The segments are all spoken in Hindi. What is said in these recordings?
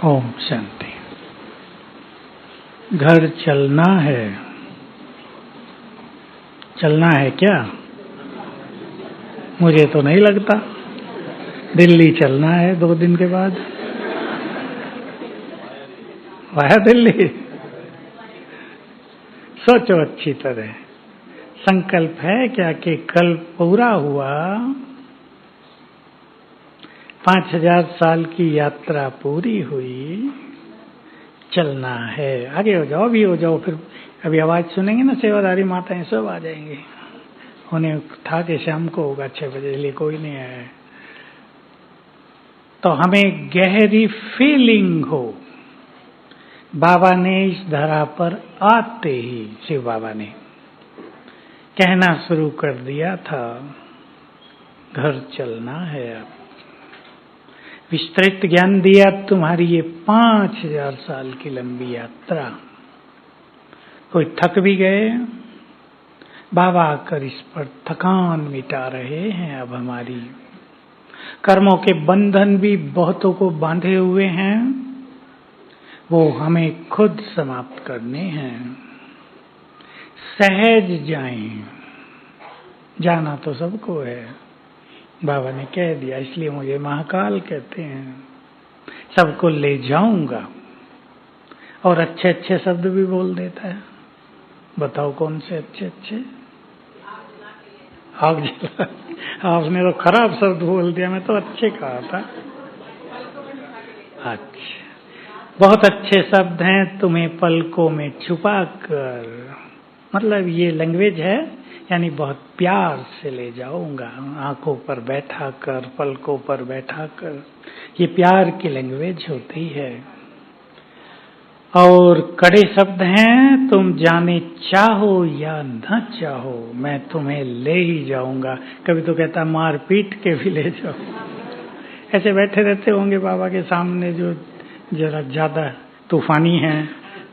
ओम शांति। घर चलना है, चलना है क्या? मुझे तो नहीं लगता। दिल्ली चलना है 2 दिन के बाद। वाया दिल्ली। सोचो अच्छी तरह। संकल्प है क्या कि कल पूरा हुआ, 5000 साल की यात्रा पूरी हुई, चलना है। आगे हो जाओ, अभी हो जाओ। फिर अभी आवाज सुनेंगे ना, सेवादारी माताएं सब आ जाएंगे। उन्हें था कि शाम को होगा 6 बजे, इसलिए कोई नहीं आया। तो हमें गहरी फीलिंग हो। बाबा ने इस धरा पर आते ही, शिव बाबा ने कहना शुरू कर दिया था, घर चलना है। अब विस्तृत ज्ञान दिया, तुम्हारी ये 5000 साल की लंबी यात्रा। कोई थक भी गए, बाबा आकर इस पर थकान मिटा रहे हैं। अब हमारी कर्मों के बंधन भी बहुतों को बांधे हुए हैं, वो हमें खुद समाप्त करने हैं। सहज जाएं। जाना तो सबको है, बाबा ने कह दिया, इसलिए मुझे महाकाल कहते हैं। सबको ले जाऊंगा। और अच्छे अच्छे शब्द भी बोल देता है। बताओ कौन से अच्छे अच्छे? आग जला। आपने तो खराब शब्द बोल दिया, मैं तो अच्छे कहा था। अच्छा, बहुत अच्छे शब्द हैं। तुम्हें पलकों में छुपा कर, मतलब ये लैंग्वेज है, यानी बहुत प्यार से ले जाऊंगा। आंखों पर बैठा कर, पलकों पर बैठा कर, ये प्यार की लैंग्वेज होती है। और कड़े शब्द हैं, तुम जाने चाहो या न चाहो, मैं तुम्हें ले ही जाऊंगा। कभी तो कहता मार पीट के भी ले जाओ। ऐसे बैठे रहते होंगे बाबा के सामने जो जरा ज्यादा तूफानी हैं,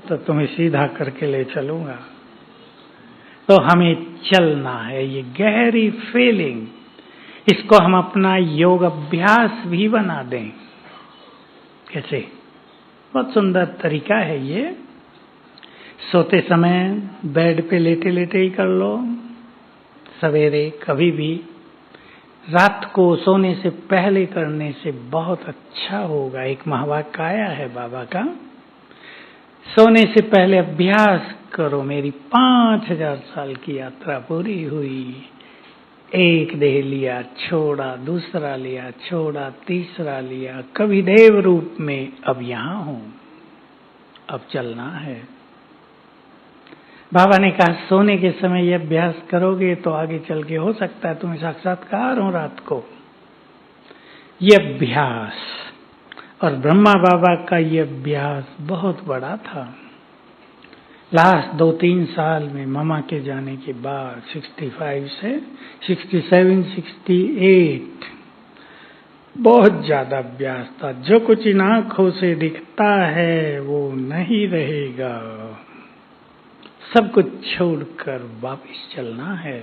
तो तुम्हें सीधा करके ले चलूंगा। तो हमें चलना है, ये गहरी फीलिंग, इसको हम अपना योग अभ्यास भी बना दें। कैसे? बहुत सुंदर तरीका है ये। सोते समय बेड पे लेटे लेटे ही कर लो, सवेरे कभी भी। रात को सोने से पहले करने से बहुत अच्छा होगा। एक महावाक्य आया है बाबा का, सोने से पहले अभ्यास करो। मेरी 5000 साल की यात्रा पूरी हुई, एक देह लिया छोड़ा, दूसरा लिया छोड़ा, तीसरा लिया, कभी देव रूप में, अब यहां हूं, अब चलना है। बाबा ने कहा सोने के समय ये अभ्यास करोगे तो आगे चल के हो सकता है तुम्हें साक्षात्कार हो रात को। ये अभ्यास, और ब्रह्मा बाबा का ये अभ्यास बहुत बड़ा था। लास्ट 2-3 साल में मामा के जाने के बाद 65 से 67, 68 बहुत ज्यादा अभ्यास था। जो कुछ इन आंखों से दिखता है वो नहीं रहेगा, सब कुछ छोड़कर वापस चलना है।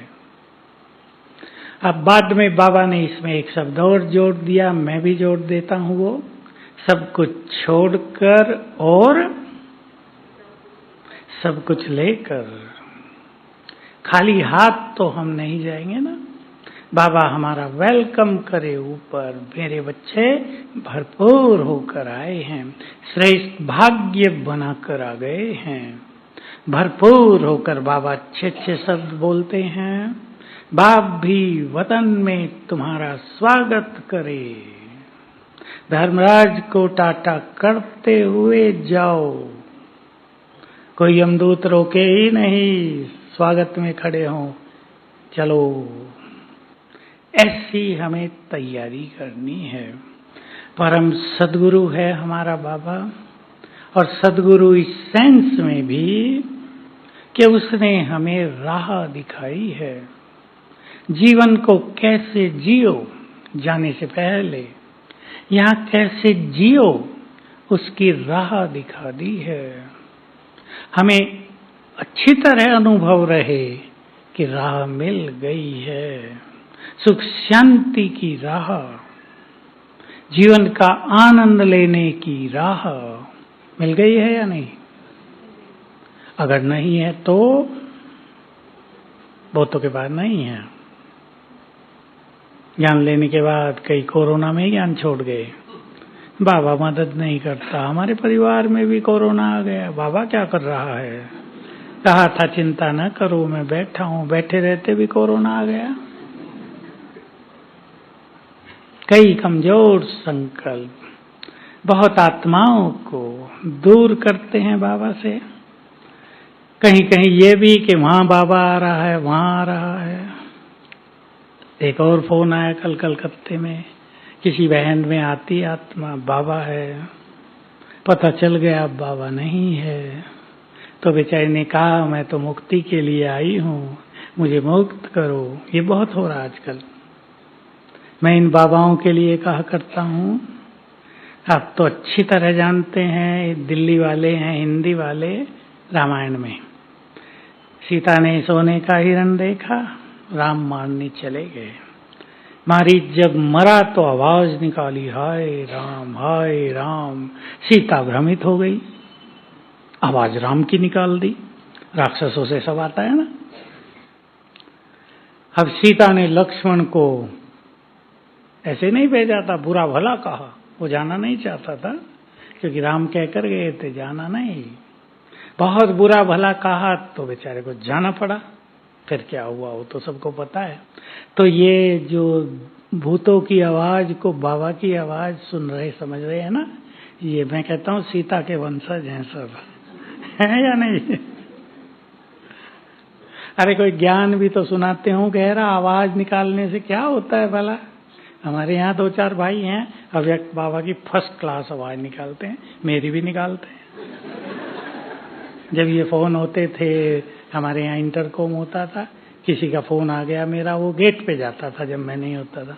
अब बाद में बाबा ने इसमें एक शब्द और जोड़ दिया, मैं भी जोड़ देता हूं, वो सब कुछ छोड़कर और सब कुछ लेकर। खाली हाथ तो हम नहीं जाएंगे ना। बाबा हमारा वेलकम करे ऊपर, मेरे बच्चे भरपूर होकर आए हैं, श्रेष्ठ भाग्य बनाकर आ गए हैं। भरपूर होकर बाबा अच्छे अच्छे शब्द बोलते हैं। बाप भी वतन में तुम्हारा स्वागत करे, धर्मराज को टाटा करते हुए जाओ, कोई यमदूत रोके ही नहीं, स्वागत में खड़े हों, चलो। ऐसी हमें तैयारी करनी है। परम सद्गुरु है हमारा बाबा, और सद्गुरु इस सेंस में भी कि उसने हमें राह दिखाई है। जीवन को कैसे जियो, जाने से पहले यहाँ कैसे जियो, उसकी राह दिखा दी है। हमें अच्छी तरह अनुभव रहे कि राह मिल गई है, सुख शांति की राह। जीवन का आनंद लेने की राह मिल गई है या नहीं? अगर नहीं है तो बहुतों के पास नहीं है। ज्ञान लेने के बाद कई कोरोना में ही ज्ञान छोड़ गए। बाबा मदद नहीं करता, हमारे परिवार में भी कोरोना आ गया, बाबा क्या कर रहा है? कहा था चिंता न करो, मैं बैठा हूं, बैठे रहते भी कोरोना आ गया। कई कमजोर संकल्प बहुत आत्माओं को दूर करते हैं बाबा से। कहीं कहीं ये भी कि वहां बाबा आ रहा है, वहां आ रहा है। एक और फोन आया कल कलकत्ते में, किसी बहन में आती आत्मा बाबा है, पता चल गया अब बाबा नहीं है। तो बेचारी ने कहा मैं तो मुक्ति के लिए आई हूं, मुझे मुक्त करो। ये बहुत हो रहा आजकल। मैं इन बाबाओं के लिए कहा करता हूं, आप तो अच्छी तरह जानते हैं, दिल्ली वाले हैं, हिंदी वाले। रामायण में सीता ने सोने का हिरण देखा, राम मारने चले गए। मारीच जब मरा तो आवाज निकाली, हाय राम हाय राम। सीता भ्रमित हो गई, आवाज राम की निकाल दी। राक्षसों से सब आता है ना। अब सीता ने लक्ष्मण को ऐसे नहीं भेजा था, बुरा भला कहा, वो जाना नहीं चाहता था, क्योंकि राम कहकर गए थे जाना नहीं। बहुत बुरा भला कहा तो बेचारे को जाना पड़ा। फिर क्या हुआ वो तो सबको पता है। तो ये जो भूतों की आवाज को बाबा की आवाज सुन रहे, समझ रहे हैं ना, ये मैं कहता हूँ सीता के वंशज हैं सब, है या नहीं? अरे कोई ज्ञान भी तो सुनाते हो, गहरा आवाज निकालने से क्या होता है भला? हमारे यहाँ 2-4 भाई हैं, अव्यक्त बाबा की फर्स्ट क्लास आवाज निकालते हैं, मेरी भी निकालते हैं। जब ये फोन होते थे, हमारे यहाँ इंटरकॉम होता था, किसी का फोन आ गया मेरा, वो गेट पे जाता था जब मैं नहीं होता था,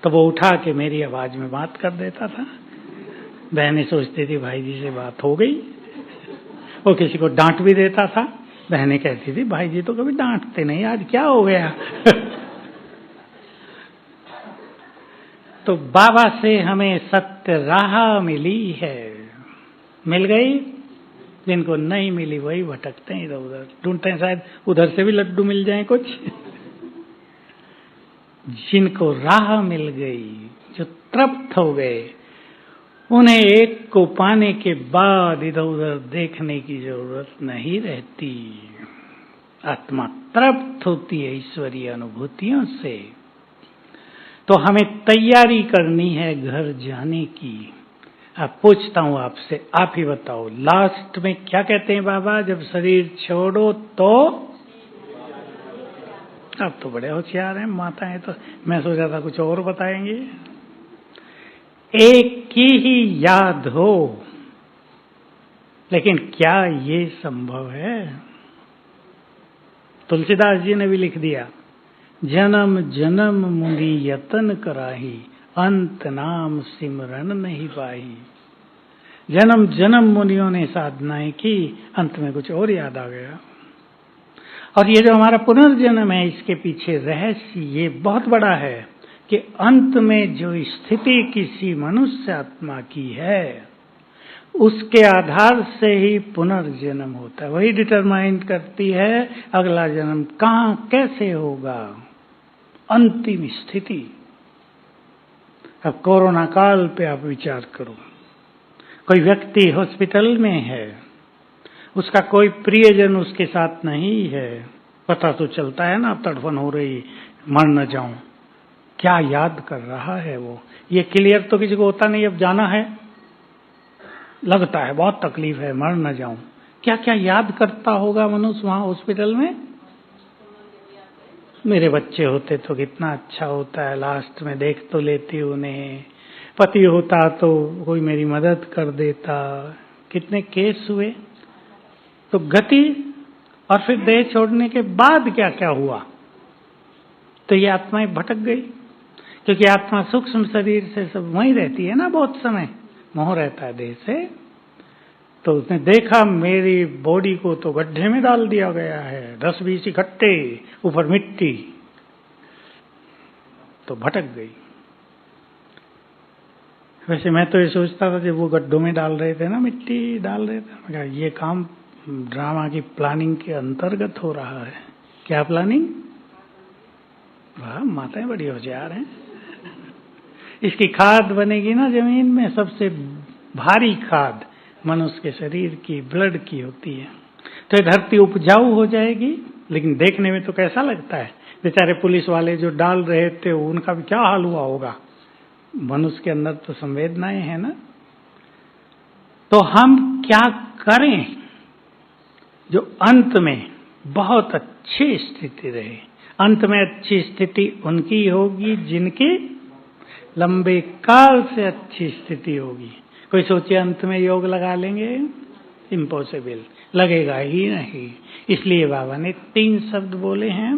तो वो उठा के मेरी आवाज में बात कर देता था। बहनें सोचती थी भाई जी से बात हो गई। वो किसी को डांट भी देता था, बहनें कहती थी भाई जी तो कभी डांटते नहीं, आज क्या हो गया? तो बाबा से हमें सत्य राह मिली है, मिल गई। जिनको नहीं मिली वही भटकते हैं, इधर उधर ढूंढते हैं, शायद उधर से भी लड्डू मिल जाए कुछ। जिनको राह मिल गई, जो तृप्त हो गए, उन्हें एक को पाने के बाद इधर उधर देखने की जरूरत नहीं रहती। आत्मा तृप्त होती है ईश्वरीय अनुभूतियों से। तो हमें तैयारी करनी है घर जाने की। अब पूछता हूं आपसे, आप ही बताओ, लास्ट में क्या कहते हैं बाबा? जब शरीर छोड़ो तो, आप तो बड़े होशियार हैं, माता है, तो मैं सोचा था कुछ और बताएंगे। एक की ही याद हो, लेकिन क्या ये संभव है? तुलसीदास जी ने भी लिख दिया, जन्म जन्म मुनि यतन कराही, अंत नाम सिमरन नहीं पाही। जन्म जन्म मुनियों ने साधनाएं की, अंत में कुछ और याद आ गया। और ये जो हमारा पुनर्जन्म है, इसके पीछे रहस्य ये बहुत बड़ा है कि अंत में जो स्थिति किसी मनुष्य आत्मा की है, उसके आधार से ही पुनर्जन्म होता है। वही डिटरमाइन करती है अगला जन्म कहां कैसे होगा, अंतिम स्थिति। अब कोरोना काल पे आप विचार करो, कोई व्यक्ति हॉस्पिटल में है, उसका कोई प्रियजन उसके साथ नहीं है, पता तो चलता है ना, अब तड़फन हो रही, मर न जाऊं, क्या याद कर रहा है वो? ये क्लियर तो किसी को होता नहीं, अब जाना है, लगता है बहुत तकलीफ है, मर न जाऊं, क्या क्या याद करता होगा मनुष्य वहां हॉस्पिटल में? मेरे बच्चे होते तो कितना अच्छा होता है, लास्ट में देख तो लेती उन्हें, पति होता तो कोई मेरी मदद कर देता। कितने केस हुए। तो गति और फिर देह छोड़ने के बाद क्या क्या हुआ? तो ये आत्माएं भटक गई, क्योंकि आत्मा सूक्ष्म शरीर से सब वहीं रहती है ना, बहुत समय मोह रहता है देह से। तो उसने देखा मेरी बॉडी को तो गड्ढे में डाल दिया गया है, 10-20 इकट्ठे, ऊपर मिट्टी, तो भटक गई। वैसे मैं तो ये सोचता था जब वो गड्ढों में डाल रहे थे ना, मिट्टी डाल रहे थे, मैं कहा ये काम ड्रामा की प्लानिंग के अंतर्गत हो रहा है। क्या प्लानिंग? वाह, माताएं बड़ी होशियार हैं। इसकी खाद बनेगी ना जमीन में, सबसे भारी खाद मनुष्य के शरीर की, ब्लड की होती है। तो ये धरती उपजाऊ हो जाएगी। लेकिन देखने में तो कैसा लगता है, बेचारे पुलिस वाले जो डाल रहे थे उनका भी क्या हाल हुआ होगा। मनुष्य के अंदर तो संवेदनाएं हैं ना। तो हम क्या करें जो अंत में बहुत अच्छी स्थिति रहे। अंत में अच्छी स्थिति उनकी होगी जिनकी लंबे काल से अच्छी स्थिति होगी। कोई सोचे अंत में योग लगा लेंगे, इम्पॉसिबल, लगेगा ही नहीं। इसलिए बाबा ने 3 शब्द बोले हैं,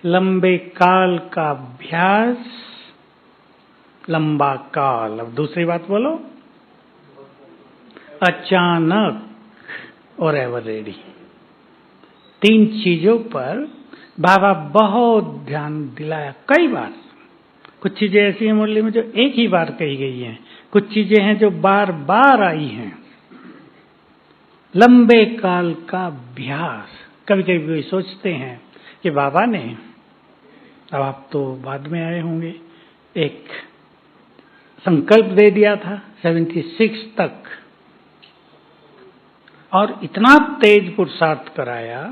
लंबे काल का अभ्यास, लंबा काल। अब दूसरी बात बोलो, अचानक और एवर रेडी। 3 चीजों पर बाबा बहुत ध्यान दिलाया कई बार। कुछ चीजें ऐसी हैं मुरली में जो एक ही बार कही गई हैं, कुछ चीजें हैं जो बार बार आई हैं। लंबे काल का अभ्यास। कभी कभी कोई सोचते हैं कि बाबा ने, अब आप तो बाद में आए होंगे, एक संकल्प दे दिया था 76 तक, और इतना तेज पुरुषार्थ कराया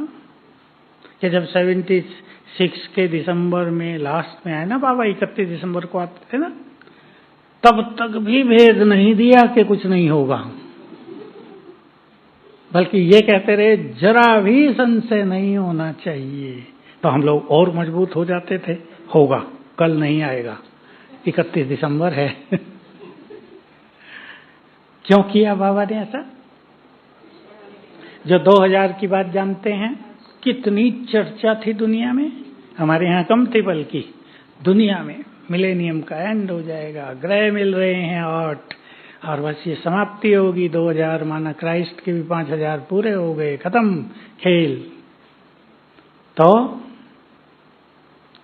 कि जब 76 के दिसंबर में लास्ट में आए ना बाबा, 31 दिसंबर को आते थे ना, तब तक भी भेद नहीं दिया कि कुछ नहीं होगा, बल्कि ये कहते रहे जरा भी संशय नहीं होना चाहिए। तो हम लोग और मजबूत हो जाते थे, होगा, कल नहीं आएगा, 31 दिसंबर है। क्यों किया बाबा ने ऐसा? जो 2000 की बात जानते हैं, कितनी चर्चा थी दुनिया में, हमारे यहाँ कम थी, बल्कि दुनिया में मिलेनियम का एंड हो जाएगा, ग्रह मिल रहे हैं 8, और बस ये समाप्ति होगी 2000, माना क्राइस्ट के भी 5000 पूरे हो गए, खत्म खेल। तो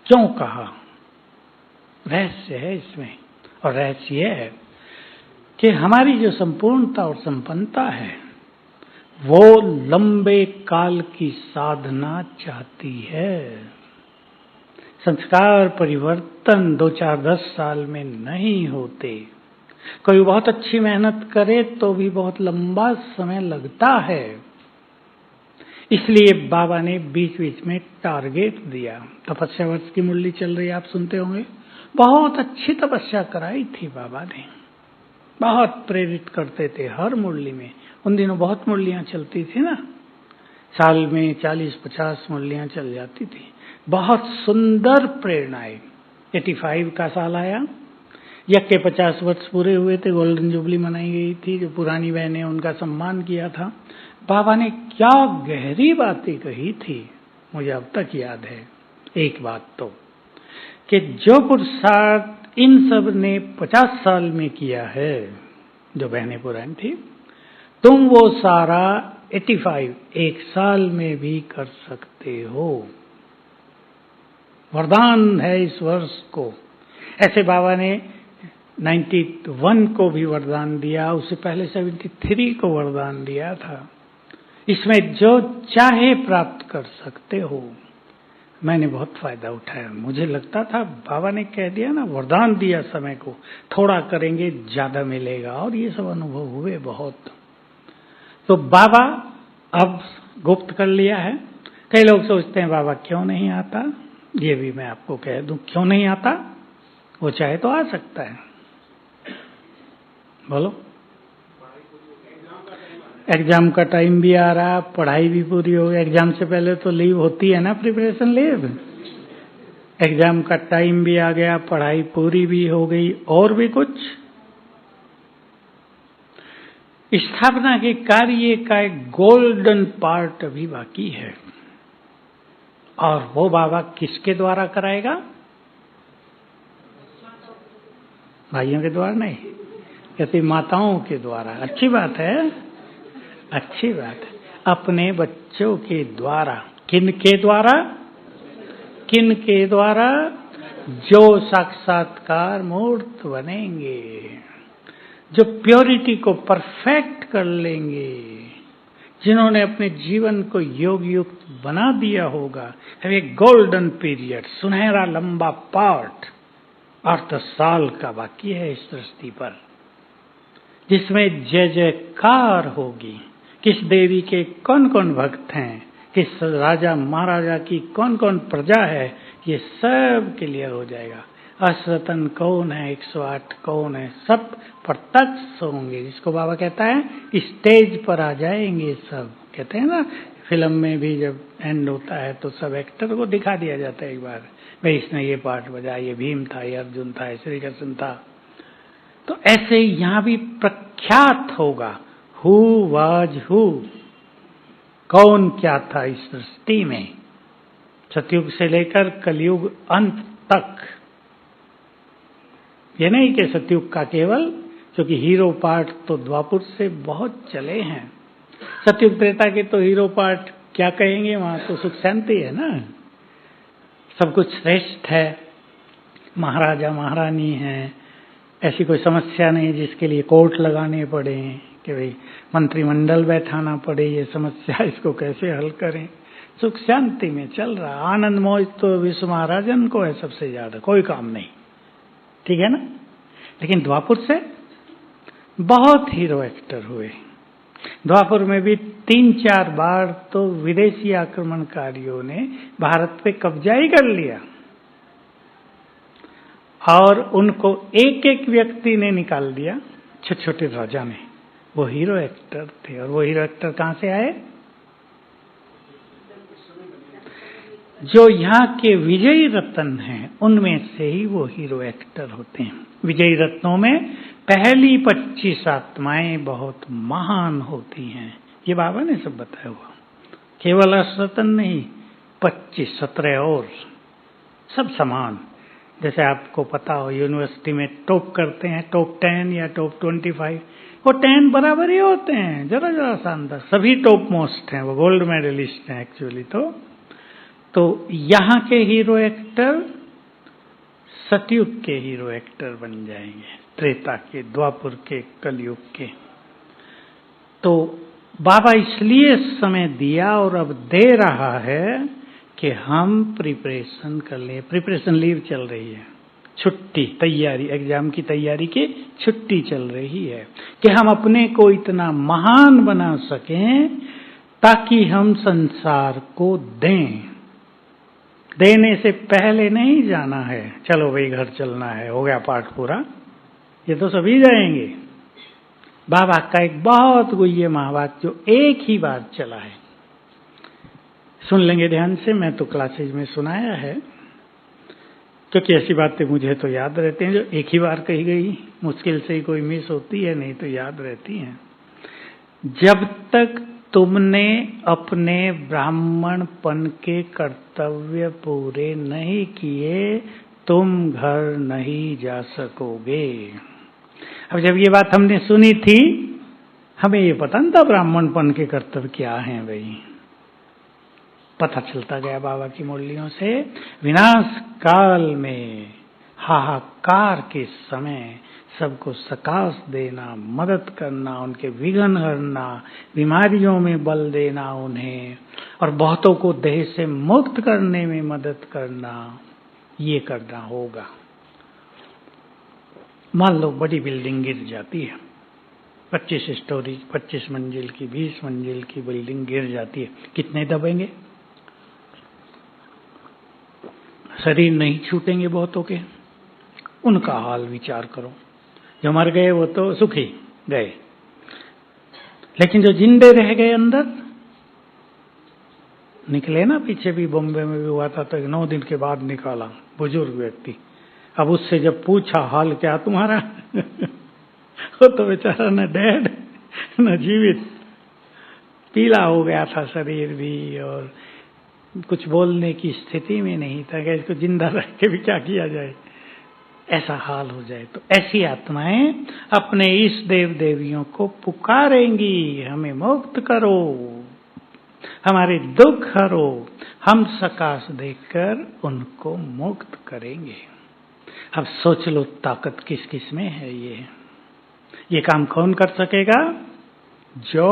क्यों कहा? रहस्य है इसमें, और रहस्य यह है कि हमारी जो संपूर्णता और संपन्नता है वो लंबे काल की साधना चाहती है। संस्कार परिवर्तन 2, 4, 10 साल में नहीं होते। कोई बहुत अच्छी मेहनत करे तो भी बहुत लंबा समय लगता है। इसलिए बाबा ने बीच बीच में टारगेट दिया। तपस्या वर्ष की मुरली चल रही है, आप सुनते होंगे, बहुत अच्छी तपस्या कराई थी बाबा ने, बहुत प्रेरित करते थे हर मुरली में। उन दिनों बहुत मुरलियां चलती थी ना, साल में 40-50 मुरलियां चल जाती थी। बहुत सुंदर प्रेरणाएं। 85 का साल आया, यज्ञ के 50 वर्ष पूरे हुए थे, गोल्डन जुबली मनाई गई थी, जो पुरानी बहनें उनका सम्मान किया था। बाबा ने क्या गहरी बातें कही थी, मुझे अब तक याद है। एक बात तो कि जो पुरुषार्थ इन सब ने 50 साल में किया है, जो बहनें पुरानी थी, तुम वो सारा 85 एक साल में भी कर सकते हो। वरदान है इस वर्ष को। ऐसे बाबा ने 91 को भी वरदान दिया, उससे पहले 73 को वरदान दिया था। इसमें जो चाहे प्राप्त कर सकते हो। मैंने बहुत फायदा उठाया। मुझे लगता था बाबा ने कह दिया ना, वरदान दिया समय को, थोड़ा करेंगे ज्यादा मिलेगा, और ये सब अनुभव हुए बहुत। तो बाबा अब गुप्त कर लिया है। कई लोग सोचते हैं बाबा क्यों नहीं आता, ये भी मैं आपको कह दूं क्यों नहीं आता। वो चाहे तो आ सकता है, बोलो। एग्जाम का टाइम भी आ रहा, पढ़ाई भी पूरी हो गई। एग्जाम से पहले तो लीव होती है ना, प्रिपरेशन लीव। एग्जाम का टाइम भी आ गया, पढ़ाई पूरी भी हो गई, और भी कुछ स्थापना के कार्य का एक गोल्डन पार्ट अभी बाकी है। और वो बाबा किसके द्वारा कराएगा? भाइयों के द्वारा नहीं, कहते माताओं के द्वारा। अच्छी बात है, अच्छी बात है। अपने बच्चों के द्वारा। किन के द्वारा? किन के द्वारा? जो साक्षात्कार मूर्त बनेंगे। जो प्योरिटी को परफेक्ट कर लेंगे, जिन्होंने अपने जीवन को योग युक्त बना दिया होगा। एक गोल्डन पीरियड, सुनहरा लंबा पार्ट 8 साल का बाकी है इस सृष्टि पर, जिसमें जय जयकार होगी। किस देवी के कौन कौन भक्त हैं, किस राजा महाराजा की कौन कौन प्रजा है, ये सब क्लियर हो जाएगा। अश्वतन कौन है, 108 कौन है, सब प्रत्यक्ष होंगे। जिसको बाबा कहता है स्टेज पर आ जाएंगे सब। कहते हैं ना फिल्म में भी जब एंड होता है तो सब एक्टर को दिखा दिया जाता है एक बार, भाई इसने ये पार्ट बजाया, ये भीम था, ये अर्जुन था, ये श्री कृष्ण था। तो ऐसे यहाँ भी प्रख्यात होगा हु वाज हु, कौन क्या था इस सृष्टि में, सतयुग से लेकर कलयुग अंत तक। ये नहीं कि सतयुग का केवल, क्योंकि हीरो पार्ट तो द्वापुर से बहुत चले हैं। सतयुग त्रेता के तो हीरो पार्ट क्या कहेंगे, वहां तो सुख शांति है ना, सब कुछ श्रेष्ठ है, महाराजा महारानी है, ऐसी कोई समस्या नहीं जिसके लिए कोर्ट लगाने पड़े कि भाई मंत्रिमंडल बैठाना पड़े, ये समस्या इसको कैसे हल करें। सुख शांति में चल रहा, आनंद मौज तो विश्व महाराजन को है सबसे ज्यादा, कोई काम नहीं, ठीक है ना। लेकिन द्वापुर से बहुत हीरो एक्टर हुए। द्वापुर में भी 3-4 बार तो विदेशी आक्रमणकारियों ने भारत पे कब्जा ही कर लिया, और उनको एक एक व्यक्ति ने निकाल दिया, छोटे छोटे राजा ने। वो हीरो एक्टर थे, और वो हीरो एक्टर कहां से आए, जो यहाँ के विजयी रत्न हैं उनमें से ही वो हीरो एक्टर होते हैं। विजयी रत्नों में पहली 25 आत्माएं बहुत महान होती हैं, ये बाबा ने सब बताया हुआ। केवल रत्न नहीं, 25 17 और सब समान। जैसे आपको पता हो यूनिवर्सिटी में टॉप करते हैं, टॉप 10 या टॉप 25, वो 10 बराबर ही होते हैं, जरा जरा सा अंदर, सभी टॉप मोस्ट हैं, वो गोल्ड मेडलिस्ट हैं एक्चुअली। तो यहाँ के हीरो एक्टर सतयुग के हीरो एक्टर बन जाएंगे, त्रेता के, द्वापुर के, कलयुग के। तो बाबा इसलिए समय दिया और अब दे रहा है कि हम प्रिपरेशन कर लें। प्रिपरेशन लीव चल रही है, छुट्टी, तैयारी, एग्जाम की तैयारी की छुट्टी चल रही है, कि हम अपने को इतना महान बना सकें ताकि हम संसार को दें। देने से पहले नहीं जाना है, चलो भाई घर चलना है, हो गया पाठ पूरा, ये तो सभी जाएंगे। बाबा का एक बहुत गुह्य महावाक्य जो एक ही बार चला है, सुन लेंगे ध्यान से। मैं तो क्लासेज में सुनाया है, क्योंकि ऐसी बातें मुझे तो याद रहती हैं जो एक ही बार कही गई, मुश्किल से ही कोई मिस होती है, नहीं तो याद रहती हैं। जब तक तुमने अपने ब्राह्मणपन के कर्तव्य पूरे नहीं किए, तुम घर नहीं जा सकोगे। अब जब ये बात हमने सुनी थी, हमें ये पता नहीं था ब्राह्मणपन के कर्तव्य क्या हैं भाई, पता चलता गया बाबा की मुरलियों से। विनाश काल में, हाहाकार के समय सबको सकाश देना, मदद करना, उनके विघ्न हरना, बीमारियों में बल देना उन्हें, और बहुतों को देह से मुक्त करने में मदद करना, ये करना होगा। मान लो बड़ी बिल्डिंग गिर जाती है, 25 स्टोरी, 25 मंजिल की, 20 मंजिल की बिल्डिंग गिर जाती है, कितने दबेंगे? शरीर नहीं छूटेंगे बहुतों के। उनका हाल विचार करो। जो मर गए वो तो सुखी गए, लेकिन जो जिंदे रह गए अंदर, निकले ना, पीछे भी बॉम्बे में भी हुआ था, तो 9 दिन के बाद निकाला बुजुर्ग व्यक्ति। अब उससे जब पूछा हाल क्या तुम्हारा वो तो बेचारा न डेड न जीवित, पीला हो गया था शरीर भी, और कुछ बोलने की स्थिति में नहीं था कि इसको जिंदा रह के भी क्या किया जाए, ऐसा हाल हो जाए। तो ऐसी आत्माएं अपने इस देव देवियों को पुकारेंगी, हमें मुक्त करो, हमारे दुख हरो। हम सकाश देकर उनको मुक्त करेंगे। अब सोच लो ताकत किस किस में है। ये ये काम कौन कर सकेगा? जो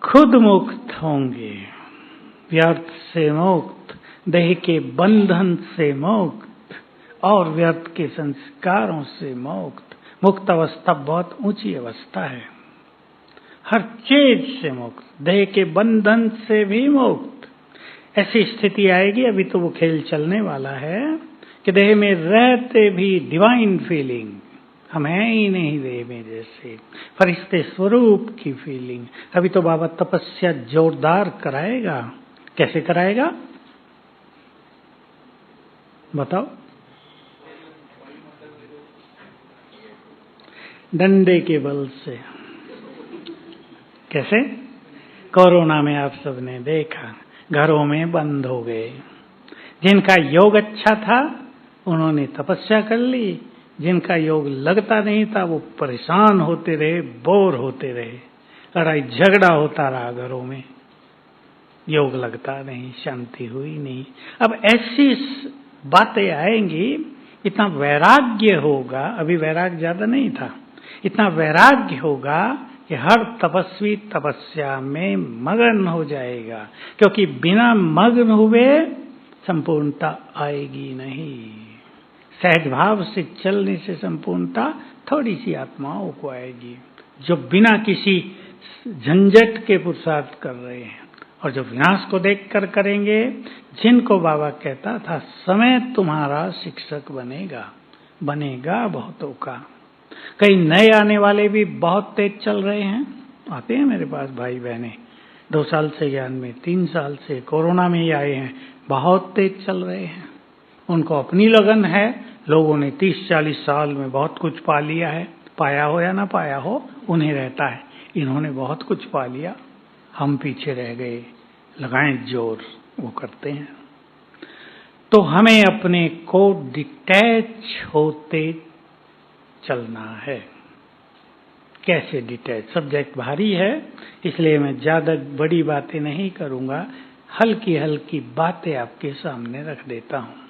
खुद मुक्त होंगे, व्यर्थ से मुक्त, देह के बंधन से मुक्त और व्यर्थ के संस्कारों से मुक्त। मुक्त अवस्था बहुत ऊंची अवस्था है, हर चीज से मुक्त, देह के बंधन से भी मुक्त। ऐसी स्थिति आएगी, अभी तो वो खेल चलने वाला है कि देह में रहते भी डिवाइन फीलिंग, हम हैं ही नहीं देह में, जैसे फरिश्ते स्वरूप की फीलिंग। अभी तो बाबा तपस्या जोरदार कराएगा। कैसे कराएगा बताओ? डंडे के बल से। कैसे? कोरोना में आप सबने देखा, घरों में बंद हो गए। जिनका योग अच्छा था उन्होंने तपस्या कर ली, जिनका योग लगता नहीं था वो परेशान होते रहे, बोर होते रहे, लड़ाई झगड़ा होता रहा घरों में, योग लगता नहीं, शांति हुई नहीं। अब ऐसी बातें आएंगी, इतना वैराग्य होगा, अभी वैराग्य ज्यादा नहीं था, इतना वैराग्य होगा कि हर तपस्वी तपस्या में मगन हो जाएगा, क्योंकि बिना मग्न हुए संपूर्णता आएगी नहीं। सहज भाव से चलने से संपूर्णता थोड़ी सी आत्माओं को आएगी, जो बिना किसी झंझट के पुरुषार्थ कर रहे हैं और जो विनाश को देखकर करेंगे। जिनको बाबा कहता था समय तुम्हारा शिक्षक बनेगा, बनेगा बहुतों का। कई नए आने वाले भी बहुत तेज चल रहे हैं, आते हैं मेरे पास भाई बहने, 2 साल से ज्ञान में, 3 साल से, कोरोना में ही आए हैं, बहुत तेज चल रहे हैं। उनको अपनी लगन है। लोगों ने 30-40 साल में बहुत कुछ पा लिया है, पाया हो या ना पाया हो, उन्हें रहता है। इन्होंने बहुत कुछ पा लिया, हम पीछे रह गए। लगाएं जोर, वो करते हैं। तो हमें अपने को डिटैच होते चलना है। कैसे डिटैच? सब्जेक्ट भारी है, इसलिए मैं ज्यादा बड़ी बातें नहीं करूंगा, हल्की हल्की बातें आपके सामने रख देता हूं।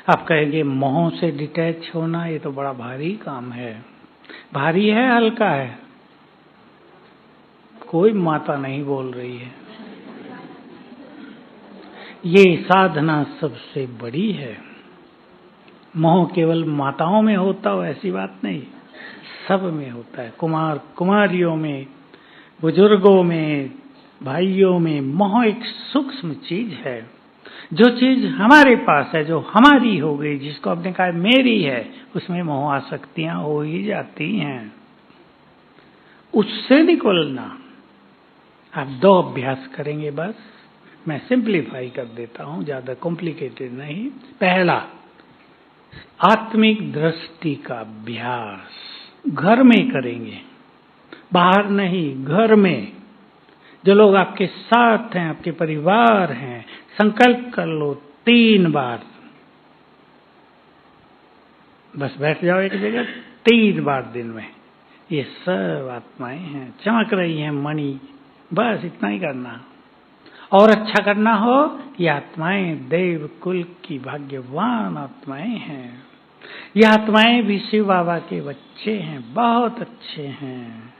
आप कहेंगे मोह से डिटैच होना, ये तो बड़ा भारी काम है। भारी है, हल्का है? कोई माता नहीं बोल रही है। ये साधना सबसे बड़ी है। मोह केवल माताओं में होता हो ऐसी बात नहीं, सब में होता है। कुमार कुमारियों में, बुजुर्गों में, भाइयों में मोह एक सूक्ष्म चीज है। जो चीज हमारे पास है, जो हमारी हो गई, जिसको आपने कहा मेरी है, उसमें मोह आसक्तियां हो ही जाती हैं। उससे निकलना आप 2 अभ्यास करेंगे बस। मैं सिंप्लीफाई कर देता हूं, ज्यादा कॉम्प्लिकेटेड नहीं। पहला, आत्मिक दृष्टि का अभ्यास घर में करेंगे, बाहर नहीं, घर में। जो लोग आपके साथ हैं, आपके परिवार हैं, संकल्प कर लो 3 बार, बस बैठ जाओ एक जगह, 3 बार दिन में। ये सब आत्माएं हैं, चमक रही हैं मणि, बस इतना ही करना। और अच्छा करना हो, ये आत्माएं देव कुल की भाग्यवान आत्माएं हैं। ये आत्माएं भी शिव बाबा के बच्चे हैं, बहुत अच्छे हैं।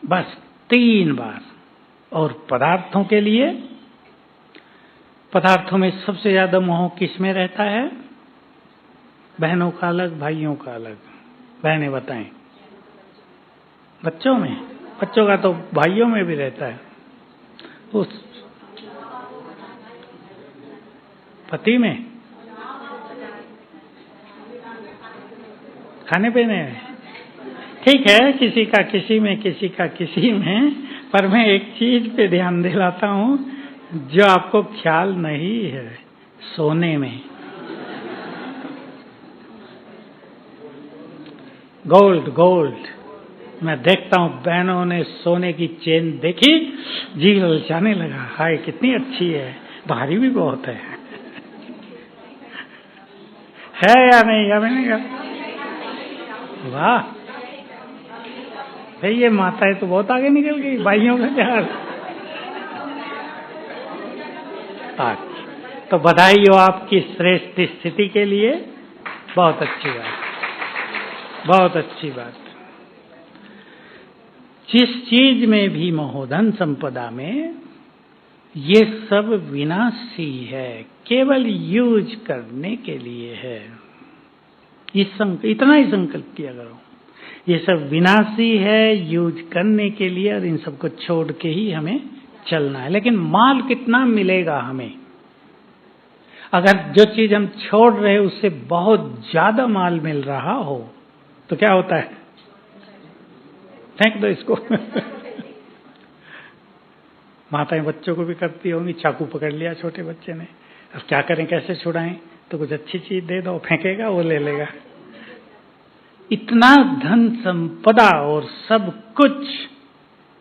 बस 3 बार। और पदार्थों के लिए, पदार्थों में सबसे ज्यादा मोह किस में रहता है? बहनों का अलग, भाइयों का अलग। बहनें बताएं। बच्चों में? बच्चों का तो भाइयों में भी रहता है। उस पति में, खाने पीने में, ठीक है, किसी का किसी में, किसी का किसी में। पर मैं एक चीज पे ध्यान दिलाता हूं जो आपको ख्याल नहीं है, सोने में। Gold, gold. मैं देखता हूं बहनों ने सोने की चेन देखी, जी ललचाने लगा, हाय कितनी अच्छी है, भारी भी बहुत है या नहीं? या मैंने कहा वाह भाई, ये माताएं तो बहुत आगे निकल गई, भाइयों का क्या। तो बधाई हो आपकी श्रेष्ठ स्थिति के लिए, बहुत अच्छी बात। बहुत अच्छी बात। जिस चीज में भी मोह, धन संपदा में, ये सब विनाशी है, केवल यूज करने के लिए है। इतना ही संकल्प किया करो, ये सब विनाशी है, यूज करने के लिए, और इन सबको छोड़ के ही हमें चलना है। लेकिन माल कितना मिलेगा हमें? अगर जो चीज हम छोड़ रहे उससे बहुत ज्यादा माल मिल रहा हो तो क्या होता है? फेंक दो इसको। माताएं बच्चों को भी करती होंगी, चाकू पकड़ लिया छोटे बच्चे ने, अब क्या करें, कैसे छुड़ाएं? तो कुछ अच्छी चीज दे दो, फेंकेगा, वो ले लेगा। इतना धन संपदा और सब कुछ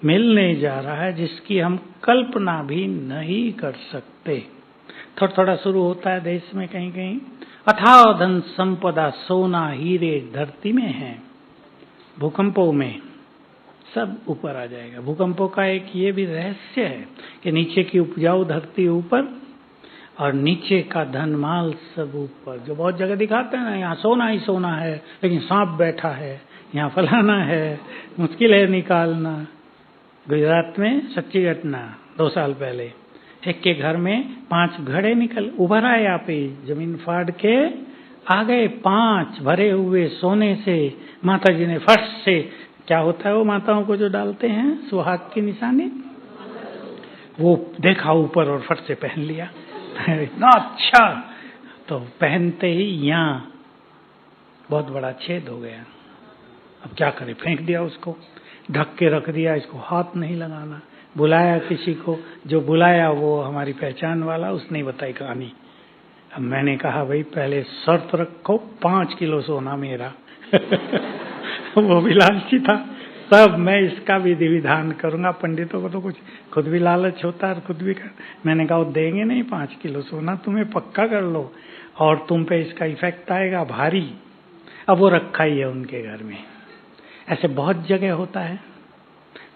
मिलने जा रहा है जिसकी हम कल्पना भी नहीं कर सकते। थोड़ा थोड़ा शुरू होता है देश में, कहीं कहीं अथाह धन संपदा, सोना हीरे धरती में है। भूकंपों में सब ऊपर आ जाएगा। भूकंपों का एक ये भी रहस्य है कि नीचे की उपजाऊ धरती ऊपर और नीचे का धन माल सब ऊपर। जो बहुत जगह दिखाते हैं ना, यहाँ सोना ही सोना है लेकिन सांप बैठा है, यहाँ फलाना है, मुश्किल है निकालना। गुजरात में सच्ची घटना, 2 साल पहले एक के घर में 5 घड़े निकल उभर आए, आप ही जमीन फाड़ के आ गए, 5 भरे हुए सोने से। माता जी ने फर्श से, क्या होता है वो माताओं को जो डालते हैं सुहाग की निशानी, वो देखा ऊपर और फट से पहन लिया। इतना अच्छा, तो पहनते ही यहाँ बहुत बड़ा छेद हो गया। अब क्या करे, फेंक दिया उसको, ढक के रख दिया, इसको हाथ नहीं लगाना। बुलाया किसी को, जो बुलाया वो हमारी पहचान वाला, उसने बताई कहानी। अब मैंने कहा भाई पहले शर्त रखो, 5 किलो सोना मेरा। वो भी लालची था, तब मैं इसका विधि विधान करूंगा। पंडितों को तो कुछ खुद भी लालच होता है, खुद भी कर। मैंने कहा वो देंगे नहीं 5 किलो सोना, तुम्हें पक्का कर लो, और तुम पे इसका इफेक्ट आएगा भारी। अब वो रखा ही है उनके घर में। ऐसे बहुत जगह होता है।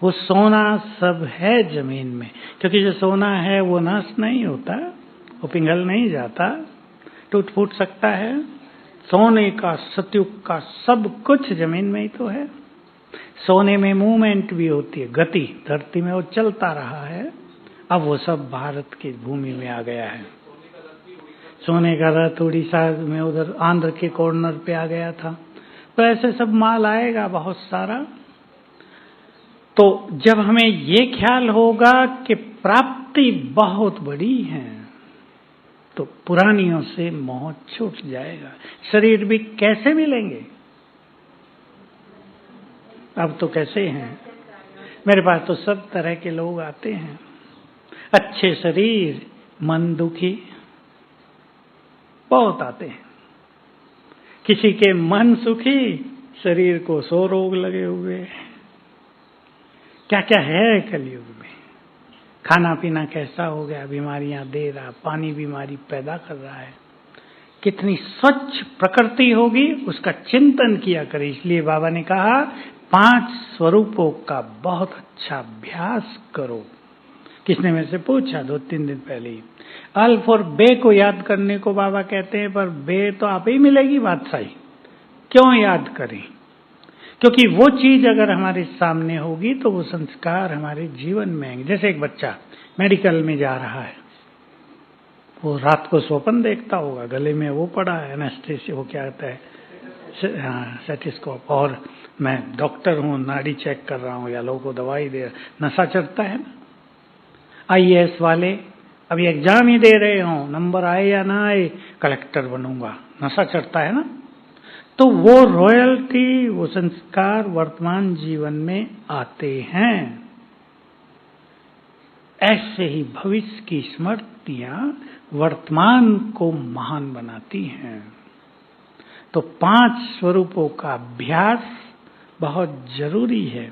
वो सोना सब है जमीन में, क्योंकि जो सोना है वो नष्ट नहीं होता, वो पिघल नहीं जाता, टूट फूट सकता है। सोने का, सतयुग का सब कुछ जमीन में ही तो है। सोने में मूवमेंट भी होती है, गति, धरती में वो चलता रहा है। अब वो सब भारत की भूमि में आ गया है। सोने का रथ उड़ीसा में उधर आंध्र के कॉर्नर पे आ गया था। तो ऐसे सब माल आएगा बहुत सारा। तो जब हमें ये ख्याल होगा कि प्राप्ति बहुत बड़ी है, तो पुरानियों से मोह छूट जाएगा। शरीर भी कैसे मिलेंगे? अब तो कैसे हैं, मेरे पास तो सब तरह के लोग आते हैं। अच्छे शरीर, मन दुखी, बहुत आते हैं। किसी के मन सुखी, शरीर को 100 रोग लगे हुए। क्या क्या है कलयुग में। खाना पीना कैसा हो गया, बीमारियां दे रहा, पानी बीमारी पैदा कर रहा है। कितनी स्वच्छ प्रकृति होगी, उसका चिंतन किया करे। इसलिए बाबा ने कहा 5 स्वरूपों का बहुत अच्छा अभ्यास करो। किसने मेरे से पूछा 2-3 दिन पहले ही, अल्फ और बे को याद करने को बाबा कहते हैं, पर बे तो आप ही मिलेगी बादशाही, क्यों याद करें? क्योंकि वो चीज अगर हमारे सामने होगी तो वो संस्कार हमारे जीवन में आएंगे। जैसे एक बच्चा मेडिकल में जा रहा है, वो रात को स्वप्न देखता होगा, गले में वो पड़ा है एनेस्थेसिया, वो क्या कहता है, स्टेथोस्कोप, और मैं डॉक्टर हूँ, नाड़ी चेक कर रहा हूँ या लोगों को दवाई दे रहा। नशा चढ़ता है ना। IAS वाले अभी एग्जाम ही दे रहे हों, नंबर आए या ना आए, कलेक्टर बनूंगा, नशा चढ़ता है ना। तो वो रॉयल्टी, वो संस्कार वर्तमान जीवन में आते हैं। ऐसे ही भविष्य की स्मृतियां वर्तमान को महान बनाती हैं। तो 5 स्वरूपों का अभ्यास बहुत जरूरी है।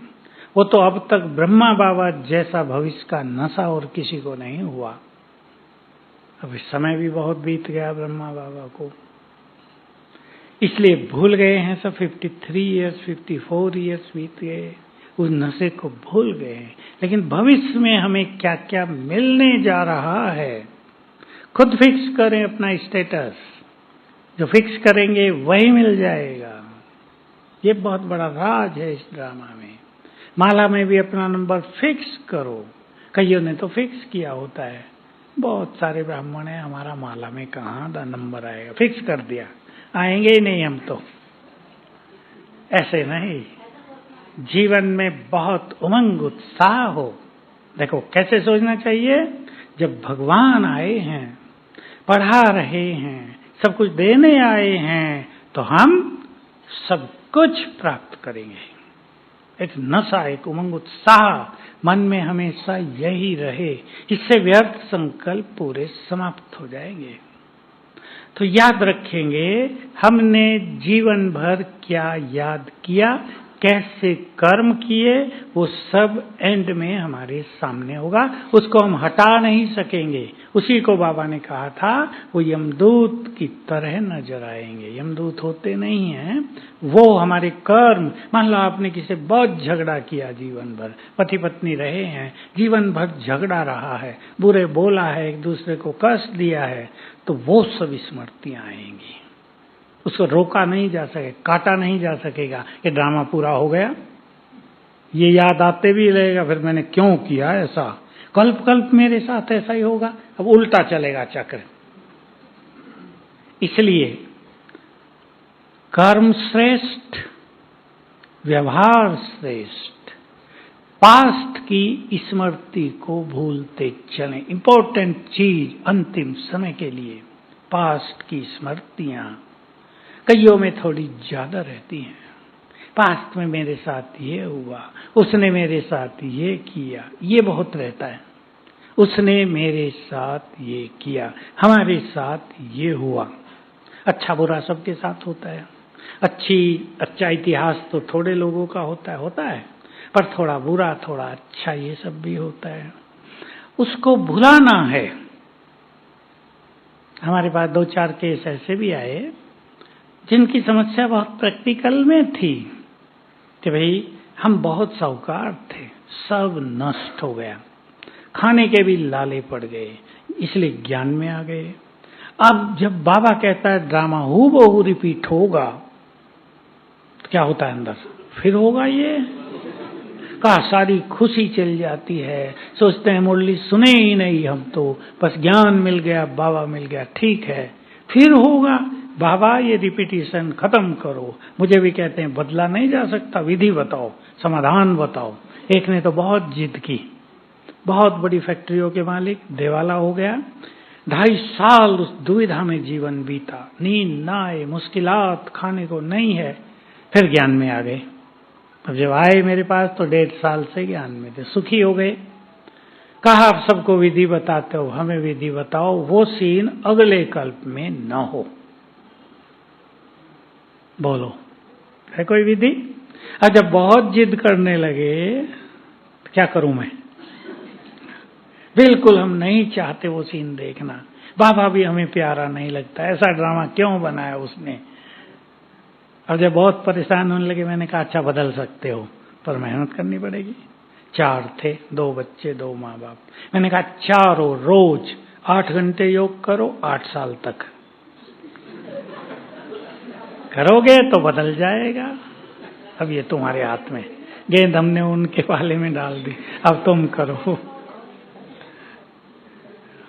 वो तो अब तक ब्रह्मा बाबा जैसा भविष्य का नशा और किसी को नहीं हुआ। अभी समय भी बहुत बीत गया ब्रह्मा बाबा को, इसलिए भूल गए हैं सब। 53 इयर्स 54 इयर्स बीत गए, उस नशे को भूल गए हैं। लेकिन भविष्य में हमें क्या क्या मिलने जा रहा है, खुद फिक्स करें अपना स्टेटस। जो फिक्स करेंगे वही मिल जाएगा। ये बहुत बड़ा राज है इस ड्रामा में। माला में भी अपना नंबर फिक्स करो। कईयों ने तो फिक्स किया होता है, बहुत सारे ब्राह्मण हैं, हमारा माला में कहाँ नंबर आएगा, फिक्स कर दिया, आएंगे ही नहीं हम तो। ऐसे नहीं, जीवन में बहुत उमंग उत्साह हो। देखो कैसे सोचना चाहिए, जब भगवान आए हैं, पढ़ा रहे हैं, सब कुछ देने आए हैं, तो हम सब कुछ प्राप्त करेंगे। एक नशा, एक उमंग उत्साह मन में हमेशा यही रहे, इससे व्यर्थ संकल्प पूरे समाप्त हो जाएंगे। तो याद रखेंगे हमने जीवन भर क्या याद किया, कैसे कर्म किए, वो सब एंड में हमारे सामने होगा, उसको हम हटा नहीं सकेंगे। उसी को बाबा ने कहा था, वो यमदूत की तरह नजर आएंगे। यमदूत होते नहीं हैं, वो हमारे कर्म। मान लो आपने किसी बहुत झगड़ा किया, जीवन भर पति पत्नी रहे हैं, जीवन भर झगड़ा रहा है, बुरे बोला है, एक दूसरे को कष्ट दिया है, तो वो सब स्मृतियां आएंगी। उसको रोका नहीं जा सके, काटा नहीं जा सकेगा। ये ड्रामा पूरा हो गया, ये याद आते भी रहेगा, फिर मैंने क्यों किया ऐसा, कल्प कल्प मेरे साथ ऐसा ही होगा। अब उल्टा चलेगा चक्र। इसलिए कर्म श्रेष्ठ, व्यवहार श्रेष्ठ। पास्ट की स्मृति को भूलते चलें। इंपॉर्टेंट चीज अंतिम समय के लिए पास्ट की स्मृतियां कईयों में थोड़ी ज्यादा रहती हैं। पास्ट में मेरे साथ ये हुआ, उसने मेरे साथ ये किया, ये बहुत रहता है। उसने मेरे साथ ये किया, हमारे साथ ये हुआ। अच्छा बुरा सबके साथ होता है। अच्छा इतिहास तो थोड़े लोगों का होता है, पर थोड़ा बुरा थोड़ा अच्छा ये सब भी होता है। उसको भुलाना है। हमारे पास 2-4 केस ऐसे भी आए जिनकी समस्या बहुत प्रैक्टिकल में थी कि भाई हम बहुत साहूकार थे, सब नष्ट हो गया, खाने के भी लाले पड़ गए, इसलिए ज्ञान में आ गए। अब जब बाबा कहता है ड्रामा हूबहू रिपीट होगा, तो क्या होता है अंदर, फिर होगा ये का सारी खुशी चल जाती है। सोचते हैं मुरली सुने ही नहीं हम तो, बस ज्ञान मिल गया, बाबा मिल गया, ठीक है, फिर होगा। बाबा ये रिपीटिशन खत्म करो। मुझे भी कहते हैं बदला नहीं जा सकता, विधि बताओ, समाधान बताओ। एक ने तो बहुत जिद की, बहुत बड़ी फैक्ट्रियों के मालिक, देवाला हो गया, 2.5 साल उस दुविधा में जीवन बीता, नींद ना आए, मुश्किलात, खाने को नहीं है, फिर ज्ञान में आ गए। अब जब आए मेरे पास तो 1.5 साल से ज्ञान में थे, सुखी हो गए। कहा आप सबको विधि बताते हो, हमें विधि बताओ, वो सीन अगले कल्प में न हो। बोलो है कोई विधि? अच्छा बहुत जिद करने लगे तो क्या करूं मैं? बिल्कुल हम नहीं चाहते वो सीन देखना, बाबा भी हमें प्यारा नहीं लगता, ऐसा ड्रामा क्यों बनाया उसने। और जब बहुत परेशान होने लगे मैंने कहा अच्छा बदल सकते हो, पर मेहनत करनी पड़ेगी। 4 थे, 2 बच्चे, 2 माँ बाप। मैंने कहा चारों रोज 8 घंटे योग करो, 8 साल तक करोगे तो बदल जाएगा। अब ये तुम्हारे हाथ में, गेंद हमने उनके पाले में डाल दी, अब तुम करो।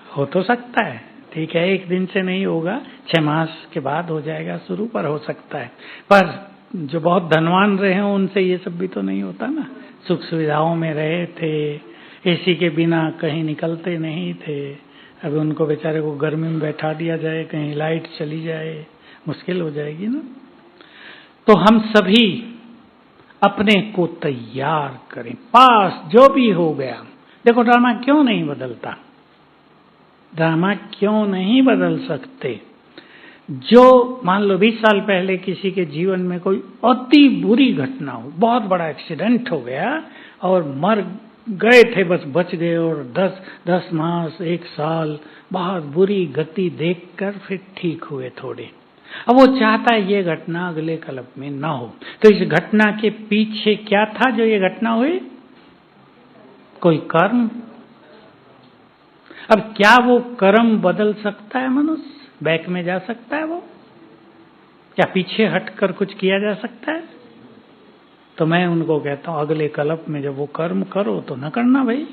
हो तो सकता है, ठीक है, 1 दिन से नहीं होगा, 6 मास के बाद हो जाएगा शुरू, पर हो सकता है। पर जो बहुत धनवान रहे हैं उनसे ये सब भी तो नहीं होता ना। सुख सुविधाओं में रहे थे, एसी के बिना कहीं निकलते नहीं थे, अब उनको बेचारे को गर्मी में बैठा दिया जाए, कहीं लाइट चली जाए, मुश्किल हो जाएगी ना। तो हम सभी अपने को तैयार करें। पास जो भी हो गया, देखो ड्रामा क्यों नहीं बदलता, ड्रामा क्यों नहीं बदल सकते। जो मान लो 20 साल पहले किसी के जीवन में कोई अति बुरी घटना हो, बहुत बड़ा एक्सीडेंट हो गया और मर गए थे, बस बच गए, और 10 मास 1 साल बहुत बुरी गति देखकर फिर ठीक हुए थोड़े। अब वो चाहता है ये घटना अगले कल्प में ना हो। तो इस घटना के पीछे क्या था जो ये घटना हुई? कोई कर्म। अब क्या वो कर्म बदल सकता है मनुष्य? बैक में जा सकता है वो? क्या पीछे हटकर कुछ किया जा सकता है? तो मैं उनको कहता हूँ अगले कल्प में जब वो कर्म करो तो न करना भाई,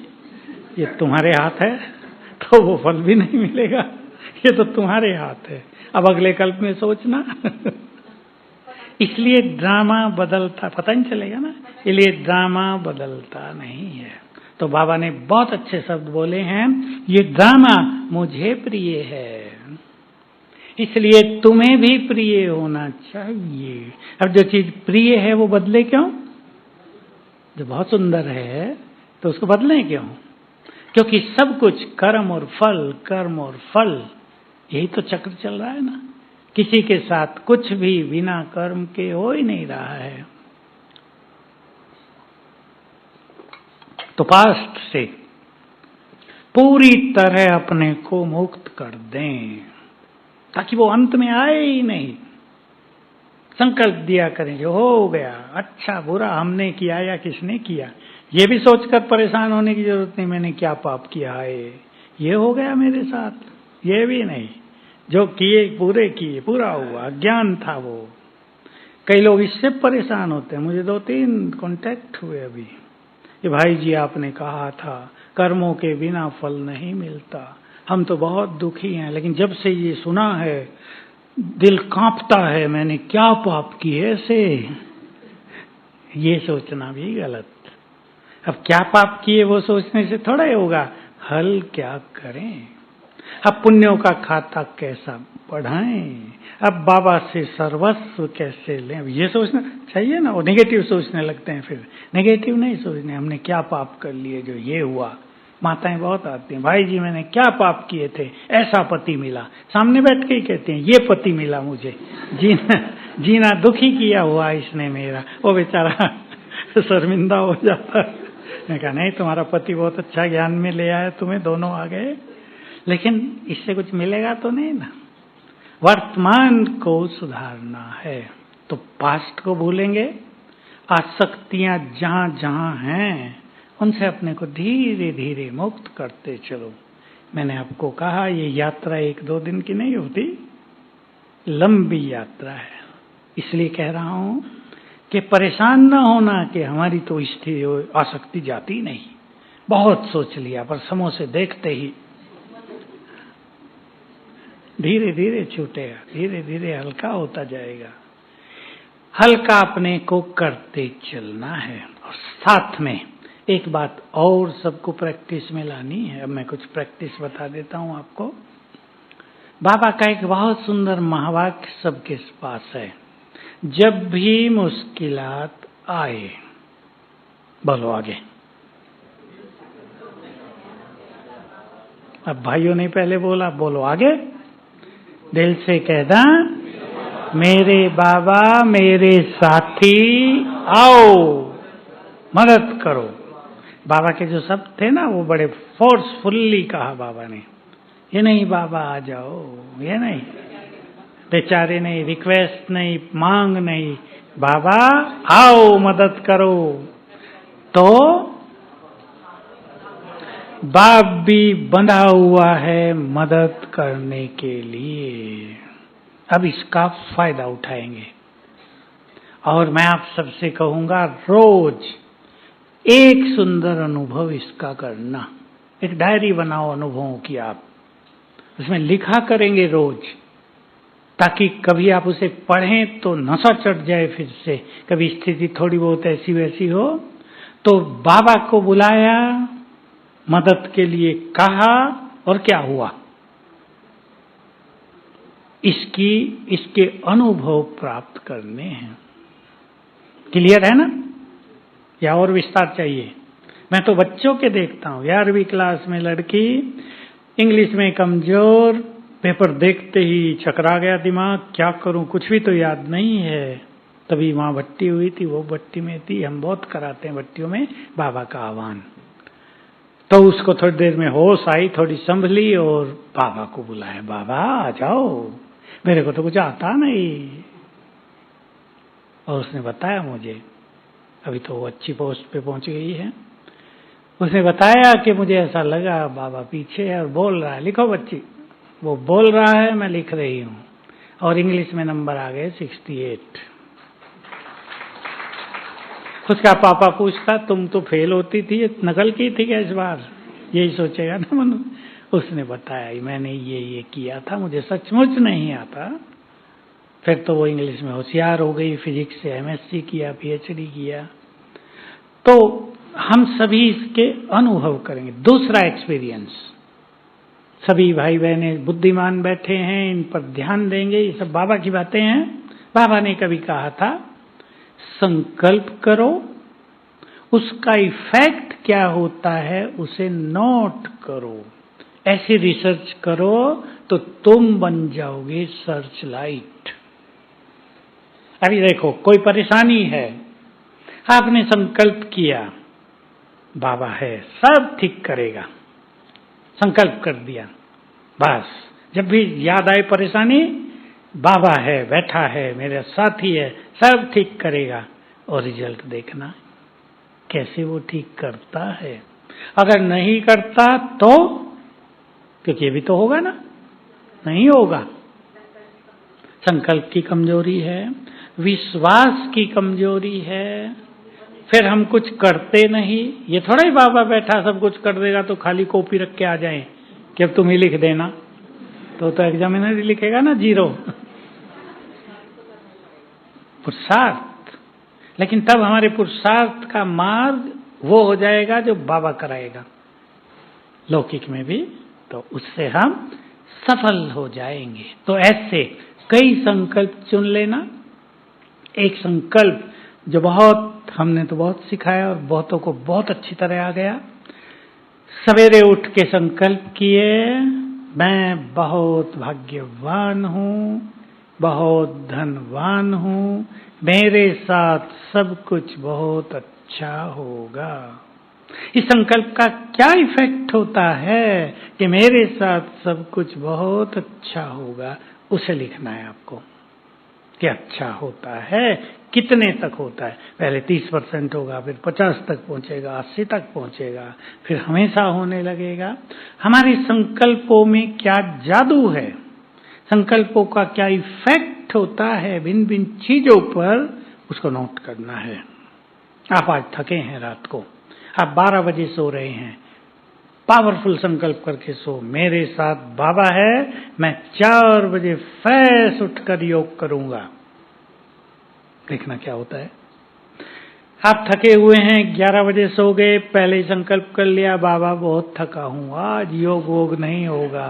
ये तुम्हारे हाथ है, तो वो फल भी नहीं मिलेगा, ये तो तुम्हारे हाथ है, अब अगले कल्प में सोचना। इसलिए ड्रामा बदलता पता नहीं चलेगा ना, इसलिए ड्रामा बदलता नहीं है। तो बाबा ने बहुत अच्छे शब्द बोले हैं, ये ड्रामा मुझे प्रिय है, इसलिए तुम्हें भी प्रिय होना चाहिए। अब जो चीज प्रिय है वो बदले क्यों? जो बहुत सुंदर है तो उसको बदले क्यों? क्योंकि सब कुछ कर्म और फल, कर्म और फल, यही तो चक्र चल रहा है ना। किसी के साथ कुछ भी बिना कर्म के हो ही नहीं रहा है। तो पास्ट से पूरी तरह अपने को मुक्त कर दें ताकि वो अंत में आए ही नहीं। संकल्प दिया करें जो हो गया, अच्छा बुरा हमने किया या किसने किया, ये भी सोचकर परेशान होने की जरूरत नहीं मैंने क्या पाप किया है, ये हो गया मेरे साथ, ये भी नहीं, जो किए पूरे किए, पूरा हुआ, अज्ञान था वो। कई लोग इससे परेशान होते हैं। मुझे 2-3 कांटेक्ट हुए अभी कि भाई जी आपने कहा था कर्मों के बिना फल नहीं मिलता, हम तो बहुत दुखी हैं, लेकिन जब से ये सुना है दिल कांपता है, मैंने क्या पाप किए से। ये सोचना भी गलत। अब क्या पाप किए वो सोचने से थोड़ा ही होगा, हल क्या करें, अब पुण्यों का खाता कैसा बढ़ाएं, अब बाबा से सर्वस्व कैसे लें, अब ये सोचना चाहिए ना। और नेगेटिव सोचने लगते हैं, फिर नेगेटिव नहीं सोचने, हमने क्या पाप कर लिए जो ये हुआ। माताएं बहुत आती हैं, भाई जी मैंने क्या पाप किए थे, ऐसा पति मिला, सामने बैठ के ही कहते हैं ये पति मिला मुझे, जीना दुखी किया हुआ इसने मेरा। वो बेचारा शर्मिंदा हो जाता है। मैं कहा नहीं, तुम्हारा पति बहुत अच्छा ज्ञान में ले आया, तुम्हें दोनों आ गए, लेकिन इससे कुछ मिलेगा तो नहीं ना। वर्तमान को सुधारना है तो पास्ट को भूलेंगे, आसक्तियां जहां जहां हैं उनसे अपने को धीरे धीरे मुक्त करते चलो। मैंने आपको कहा ये यात्रा 1-2 दिन की नहीं होती, लंबी यात्रा है। इसलिए कह रहा हूं कि परेशान न होना कि हमारी तो स्थिति आसक्ति जाती नहीं, बहुत सोच लिया पर समोसे देखते ही धीरे धीरे छूटेगा, धीरे धीरे हल्का होता जाएगा। हल्का अपने को करते चलना है। और साथ में एक बात और सबको प्रैक्टिस में लानी है। अब मैं कुछ प्रैक्टिस बता देता हूं आपको। बाबा का एक बहुत सुंदर महावाक्य सबके पास है, जब भी मुश्किलात आए, बोलो आगे। अब भाइयों ने पहले बोला, बोलो आगे, दिल से कहना, मेरे बाबा मेरे साथी आओ मदद करो। बाबा के जो शब्द थे ना वो बड़े फोर्सफुल्ली कहा बाबा ने, ये नहीं बाबा आ जाओ, ये नहीं, बेचारे नहीं, रिक्वेस्ट नहीं, मांग नहीं, बाबा आओ मदद करो। तो बाप भी बंधा हुआ है मदद करने के लिए। अब इसका फायदा उठाएंगे। और मैं आप सबसे कहूंगा रोज एक सुंदर अनुभव इसका करना। एक डायरी बनाओ अनुभवों की, आप उसमें लिखा करेंगे रोज, ताकि कभी आप उसे पढ़ें तो नशा चढ़ जाए फिर से, कभी स्थिति थोड़ी बहुत ऐसी वैसी हो तो बाबा को बुलाया, मदद के लिए कहा और क्या हुआ, इसके अनुभव प्राप्त करने हैं। क्लियर है ना? या और विस्तार चाहिए? मैं तो बच्चों के देखता हूं, 11वीं क्लास में लड़की, इंग्लिश में कमजोर, पेपर देखते ही चकरा गया दिमाग, क्या करूं, कुछ भी तो याद नहीं है। तभी वहां भट्टी हुई थी, वो भट्टी में थी, हम बहुत कराते हैं भट्टियों में बाबा का आह्वान। तो उसको थोड़ी देर में होश आई, थोड़ी संभली और बाबा को बुलाया, बाबा आ जाओ, मेरे को तो कुछ आता नहीं। और उसने बताया मुझे, अभी तो वो अच्छी पोस्ट पे पहुंच गई है, उसने बताया कि मुझे ऐसा लगा बाबा पीछे है और बोल रहा है, लिखो बच्ची, वो बोल रहा है, मैं लिख रही हूं, और इंग्लिश में नंबर आ गए 68। उसका पापा पूछता तुम तो फेल होती थी, नकल की थी क्या इस बार, यही सोचेगा ना मनु। उसने बताया मैंने ये किया था, मुझे सचमुच नहीं आता। फिर तो वो इंग्लिश में होशियार हो गई, फिजिक्स से एमएससी किया, पीएचडी किया। तो हम सभी इसके अनुभव करेंगे। दूसरा एक्सपीरियंस, सभी भाई बहनें बुद्धिमान बैठे हैं, इन पर ध्यान देंगे। ये सब बाबा की बातें हैं। बाबा ने कभी कहा था संकल्प करो, उसका इफेक्ट क्या होता है उसे नोट करो, ऐसी रिसर्च करो तो तुम बन जाओगे सर्च लाइट। अभी देखो कोई परेशानी है, आपने संकल्प किया बाबा है सब ठीक करेगा, संकल्प कर दिया, बस जब भी याद आए परेशानी, बाबा है बैठा है मेरा साथी है सब ठीक करेगा। और रिजल्ट देखना कैसे वो ठीक करता है। अगर नहीं करता तो, क्योंकि ये भी तो होगा ना, नहीं होगा। संकल्प की कमजोरी है, विश्वास की कमजोरी है, फिर हम कुछ करते नहीं। ये थोड़ा ही बाबा बैठा सब कुछ कर देगा तो खाली कॉपी रख के आ जाएं कि अब तुम ही लिख देना, तो एग्जामिनर ही लिखेगा ना 0। पुरुषार्थ, लेकिन तब हमारे पुरुषार्थ का मार्ग वो हो जाएगा जो बाबा कराएगा लौकिक में भी, तो उससे हम सफल हो जाएंगे। तो ऐसे कई संकल्प चुन लेना। एक संकल्प जो बहुत, हमने तो बहुत सिखाया और बहुतों को बहुत अच्छी तरह आ गया। सवेरे उठ के संकल्प किए मैं बहुत भाग्यवान हूँ, बहुत धनवान हूँ, मेरे साथ सब कुछ बहुत अच्छा होगा। इस संकल्प का क्या इफेक्ट होता है कि मेरे साथ सब कुछ बहुत अच्छा होगा, उसे लिखना है आपको कि अच्छा होता है, कितने तक होता है। पहले 30% होगा, फिर 50 तक पहुंचेगा, 80 तक पहुंचेगा, फिर हमेशा होने लगेगा। हमारे संकल्पों में क्या जादू है, संकल्पों का क्या इफेक्ट होता है भिन्न भिन्न चीजों पर, उसको नोट करना है। आप आज थके हैं, रात को आप 12 बजे सो रहे हैं, पावरफुल संकल्प करके सो, मेरे साथ बाबा है, मैं 4 बजे फ्रेश उठकर योग करूंगा। देखना क्या होता है। आप थके हुए हैं, 11 बजे सो गए, पहले ही संकल्प कर लिया बाबा बहुत थका हूं, आज योग वोग नहीं होगा,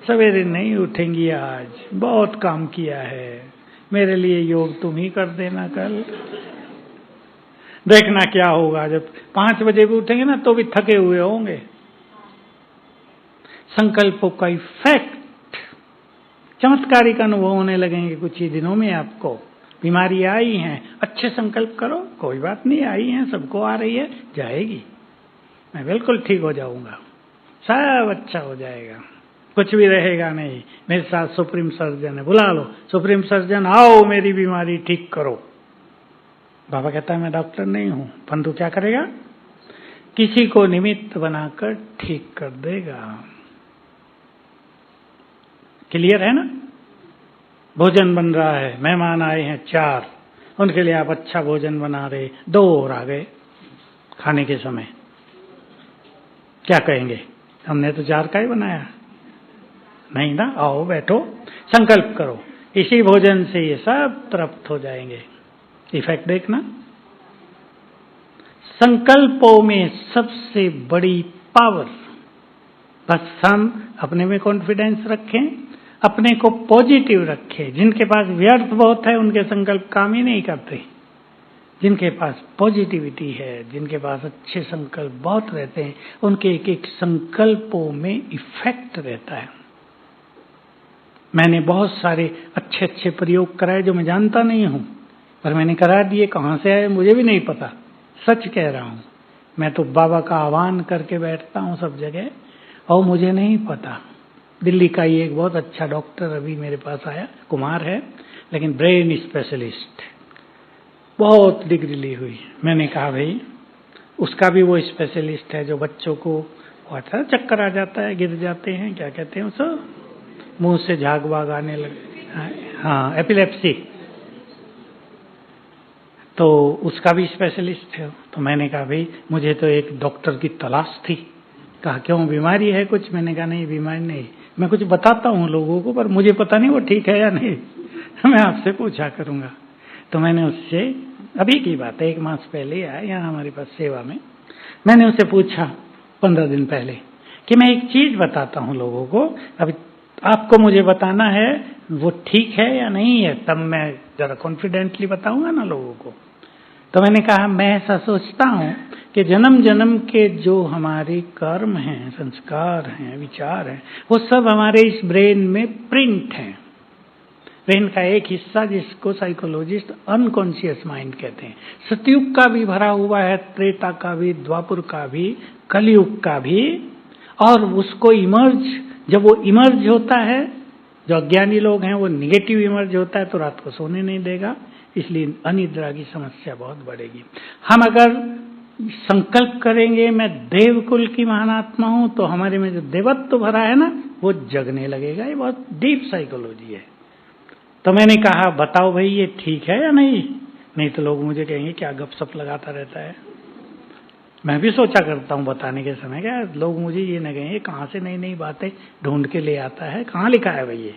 सवेरे नहीं उठेंगी, आज बहुत काम किया है, मेरे लिए योग तुम ही कर देना कल। देखना क्या होगा, जब 5 बजे भी उठेंगे ना तो भी थके हुए होंगे। संकल्पों का इफेक्ट, चमत्कारिक अनुभव होने लगेंगे कुछ ही दिनों में। आपको बीमारी आई है, अच्छे संकल्प करो, कोई बात नहीं, आई है, सबको आ रही है, जाएगी, मैं बिल्कुल ठीक हो जाऊंगा, सब अच्छा हो जाएगा, कुछ भी रहेगा नहीं। मेरे साथ सुप्रीम सर्जन है, बुला लो सुप्रीम सर्जन, आओ मेरी बीमारी ठीक करो। बाबा कहता है मैं डॉक्टर नहीं हूं, परंतु क्या करेगा, किसी को निमित्त बनाकर ठीक कर देगा। क्लियर है ना। भोजन बन रहा है, मेहमान आए हैं 4, उनके लिए आप अच्छा भोजन बना रहे, 2 और आ गए खाने के समय, क्या कहेंगे, हमने तो 4 का ही बनाया नहीं ना, आओ बैठो, संकल्प करो, इसी भोजन से ये सब तृप्त हो जाएंगे। इफेक्ट देखना। संकल्पों में सबसे बड़ी पावर, बस हम अपने में कॉन्फिडेंस रखें, अपने को पॉजिटिव रखें। जिनके पास व्यर्थ बहुत है उनके संकल्प काम ही नहीं करते, जिनके पास पॉजिटिविटी है, जिनके पास अच्छे संकल्प बहुत रहते हैं, उनके एक एक संकल्पों में इफेक्ट रहता है। मैंने बहुत सारे अच्छे अच्छे प्रयोग कराए जो मैं जानता नहीं हूं, पर मैंने करा दिए, कहां से आए मुझे भी नहीं पता, सच कह रहा हूं। मैं तो बाबा का आह्वान करके बैठता हूं सब जगह, और मुझे नहीं पता। दिल्ली का ही एक बहुत अच्छा डॉक्टर अभी मेरे पास आया, कुमार है, लेकिन ब्रेन स्पेशलिस्ट, बहुत डिग्री ली हुई। मैंने कहा भाई उसका भी वो स्पेशलिस्ट है जो बच्चों को चक्कर आ जाता है, गिर जाते हैं, क्या कहते हैं उसे, मुंह से झाग वाग आने लगे, हाँ एपिलेप्सी। तो उसका भी स्पेशलिस्ट है। तो मैंने कहा भाई मुझे तो एक डॉक्टर की तलाश थी। कहा क्यों, बीमारी है कुछ? मैंने कहा नहीं बीमारी नहीं, मैं कुछ बताता हूँ लोगों को, पर मुझे पता नहीं वो ठीक है या नहीं, मैं आपसे पूछा करूंगा। तो मैंने उससे, अभी की बात है, 1 मास पहले आया यहाँ हमारे पास सेवा में, मैंने उससे पूछा 15 दिन पहले कि मैं एक चीज बताता हूँ लोगों को, अभी आपको मुझे बताना है वो ठीक है या नहीं है, तब मैं जरा कॉन्फिडेंटली बताऊंगा ना लोगों को। तो मैंने कहा मैं ऐसा सोचता हूँ कि जन्म जन्म के जो हमारे कर्म हैं, संस्कार हैं, विचार हैं, वो सब हमारे इस ब्रेन में प्रिंट हैं। ब्रेन का एक हिस्सा जिसको साइकोलॉजिस्ट अनकॉन्शियस माइंड कहते हैं, सतयुग का भी भरा हुआ है, त्रेता का भी, द्वापुर का भी, कलयुग का भी। और उसको इमर्ज, जब वो इमर्ज होता है, जो अज्ञानी लोग हैं वो निगेटिव इमर्ज होता है तो रात को सोने नहीं देगा, इसलिए अनिद्रा की समस्या बहुत बढ़ेगी। हम अगर संकल्प करेंगे मैं देवकुल की महानात्मा हूं, तो हमारे में जो देवत्व भरा है ना वो जगने लगेगा। ये बहुत डीप साइकोलॉजी है। तो मैंने कहा बताओ भाई ये ठीक है या नहीं, नहीं तो लोग मुझे कहेंगे क्या गपशप लगाता रहता है। मैं भी सोचा करता हूँ बताने के समय, क्या लोग मुझे ये न कहेंगे कहाँ से नई नई बातें ढूंढ के ले आता है, कहाँ लिखा है भाई ये।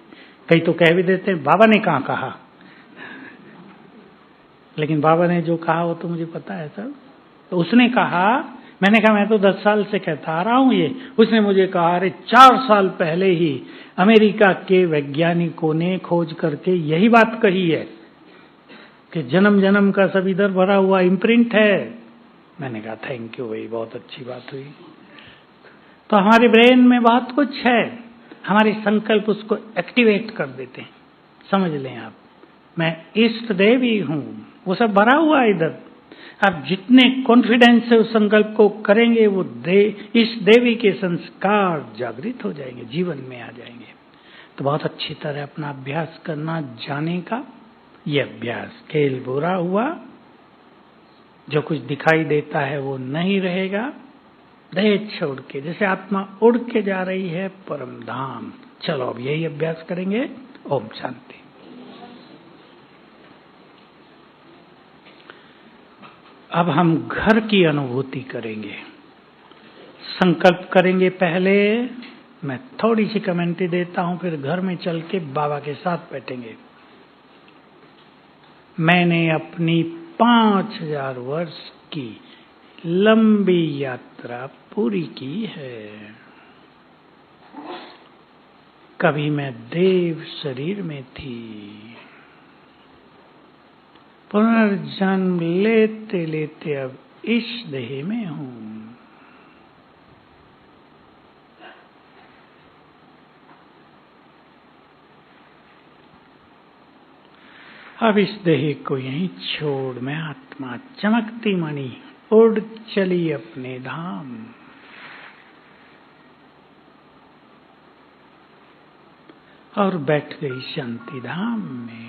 कई तो कह भी देते हैं बाबा ने कहाँ कहा, लेकिन बाबा ने जो कहा वो तो मुझे पता है सर। तो उसने कहा, मैंने कहा मैं तो 10 साल से कहता आ रहा हूँ ये। उसने मुझे कहा अरे 4 साल पहले ही अमेरिका के वैज्ञानिकों ने खोज करके यही बात कही है कि जन्म जन्म का सब इधर भरा हुआ इम्प्रिंट है। मैंने कहा थैंक यू भाई, बहुत अच्छी बात हुई। तो हमारे ब्रेन में बहुत कुछ है, हमारे संकल्प उसको एक्टिवेट कर देते हैं। समझ लें आप, मैं इष्ट देवी हूं, वो सब भरा हुआ है इधर। आप जितने कॉन्फिडेंस से उस संकल्प को करेंगे वो इष्ट देवी के संस्कार जागृत हो जाएंगे, जीवन में आ जाएंगे। तो बहुत अच्छी तरह अपना अभ्यास करना जाने का। ये अभ्यास खेल बुरा हुआ, जो कुछ दिखाई देता है वो नहीं रहेगा, देह छोड़ के, जैसे आत्मा उड़ के जा रही है परम धाम। चलो अब यही अभ्यास करेंगे। ओम शांति। अब हम घर की अनुभूति करेंगे, संकल्प करेंगे। पहले मैं थोड़ी सी कमेंट्री देता हूं, फिर घर में चल के बाबा के साथ बैठेंगे। मैंने अपनी 5000 वर्ष की लंबी यात्रा पूरी की है। कभी मैं देव शरीर में थी, पुनर्जन्म लेते लेते अब इस देह में हूं। अब इस देह को यहीं छोड़ मैं आत्मा चमकती मणि उड़ चली अपने धाम। और बैठ गई शांति धाम में।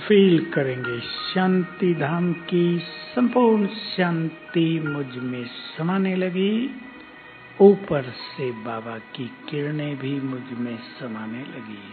फील करेंगे शांति धाम की संपूर्ण शांति मुझ में समाने लगी। ऊपर से बाबा की किरणें भी मुझ में समाने लगी।